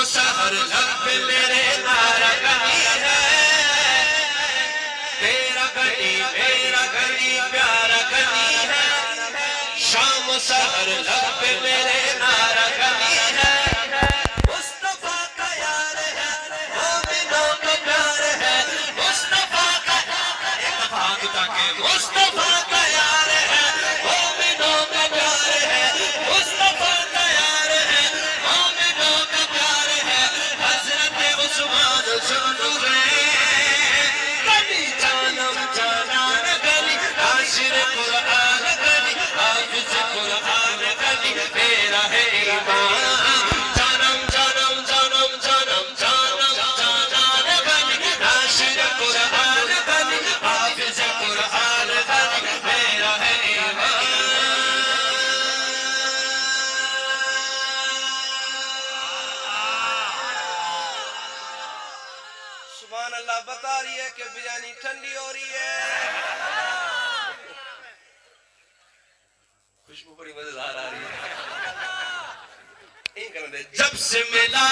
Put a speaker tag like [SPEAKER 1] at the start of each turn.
[SPEAKER 1] سحر لب پہ میرے نعرہ گلی ہے، تیرا گلی پیارا گلی ہے، شام سحر لب پہ میرے نعرہ گلی ہے، مصطفیٰ کا یار ہے، مومنوں کا پیار ہے، مصطفیٰ کا ایک بات تاکہ مصطفیٰ کا یار ہے، مومنوں کا پیار ہے، مصطفیٰ کا یار ہے، مومنوں کا پیار ہے، حضرت عثمان سن رہے گلی جانم جانان گلی، عاشر قرآن گلی، حافظ قرآن گلی، میرا ہے ایمان، جانم جانم جانم جانم جانم جانان گلی، عاشر قرآن گلی، حافظ قرآن گلی، میرا ہے ایمان۔ سبحان اللہ بتا رہی ہے کہ بریانی ٹھنڈی ہو رہی ہے، خوشبو بڑی مزیدار آ رہی ہے۔ جب سے ملا